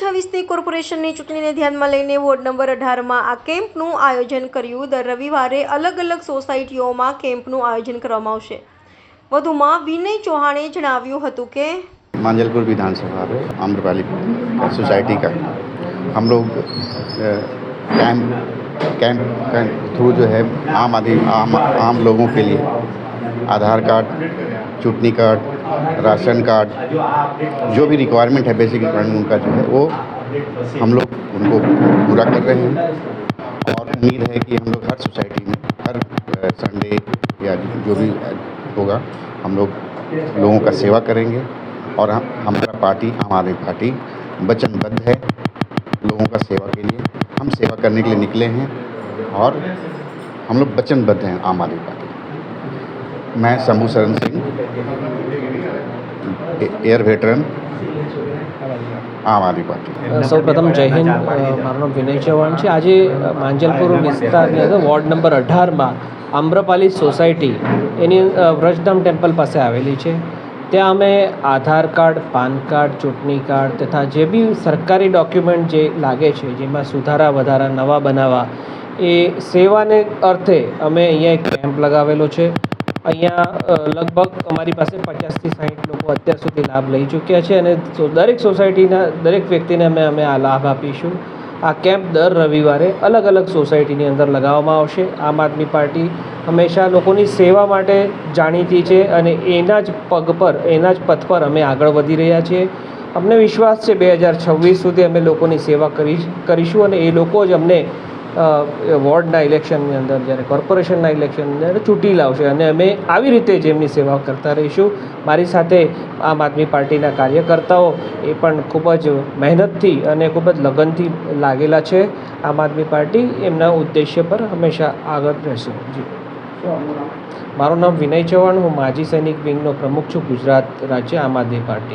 2026ની કોર્પોરેશનની ચૂંટણીને ધ્યાનમાં લઈને વોર્ડ નંબર 18માં આ કેમ્પનું આયોજન કર્યું। દર રવિવારે અલગ અલગ સોસાયટીઓમાં કેમ્પનું આયોજન કરવામાં આવશે। વધુમાં વિનય ચૌહાણે જણાવ્યું હતું કે मांजलपुर विधानसभा में आम्रपाली सोसाइटी का हम लोग कैंप थ्रू जो है आम लोगों के लिए आधार कार्ड, चुटनी कार्ड, राशन कार्ड, जो भी रिक्वायरमेंट है बेसिक रिक्वायरमेंट उनका जो है वो हम लोग उनको पूरा कर रहे हैं। और उम्मीद है कि हम लोग हर सोसाइटी में हर संडे या जो भी होगा हम लोग लोगों का सेवा करेंगे। और हमारा पार्टी आम आदमी पार्टी वचनबद्ध है लोगों का सेवा के लिए। हम सेवा करने के लिए निकले हैं और हम लोग वचनबद्ध हैं आम आदमी पार्टी। मैं शंभू शरण सिंह, एयर वेटरन, आम आदमी पार्टी। સૌપ્રથમ જય હિન્દ। મારું નામ વિનય ચૌહાણ છે। આજે માંજલપુર વિસ્તારની અંદર વોર્ડ નંબર 18માં આમ્રપાલી સોસાયટી એની વ્રજધામ ટેમ્પલ પાસે આવેલી છે। ત્યાં અમે આધાર કાર્ડ, પાન કાર્ડ, ચૂંટણી કાર્ડ તથા જે બી સરકારી ડોક્યુમેન્ટ જે લાગે છે જેમાં સુધારા વધારા નવા બનાવવા એ સેવાને અર્થે અમે અહીંયા એક કેમ્પ લગાવેલો છે। અહીંયા લગભગ અમારી પાસે 50થી 60 લોકો અત્યાર સુધી લાભ લઈ ચૂક્યા છે અને દરેક સોસાયટીના દરેક વ્યક્તિને અમે આ લાભ આપીશું। આ કેમ્પ દર રવિવારે અલગ અલગ સોસાયટીની અંદર લગાવવામાં આવશે। આમ આદમી પાર્ટી હંમેશા લોકોની સેવા માટે જાણીતી છે અને એના જ પગ પર એના જ પથ પર અમે આગળ વધી રહ્યા છીએ। અમને વિશ્વાસ છે 2026 સુધી અમે લોકોની સેવા કરીશું અને એ લોકો જ અમને વોર્ડના ઇલેક્શનની અંદર જ્યારે કોર્પોરેશનના ઇલેક્શનની અંદર ચૂંટી લાવશે અને અમે આવી રીતે જ એમની સેવા કરતા રહીશું। મારી સાથે આમ આદમી પાર્ટીના કાર્યકર્તાઓ એ પણ ખૂબ જ મહેનતથી અને ખૂબ જ લગનથી લાગેલા છે। આમ આદમી પાર્ટી એમના ઉદ્દેશ્ય પર હંમેશા આગળ રહેશે। જી, મારું નામ વિનય ચૌહાણ, હું માજી સૈનિક વિંગનો પ્રમુખ છું, ગુજરાત રાજ્ય આમ આદમી પાર્ટી।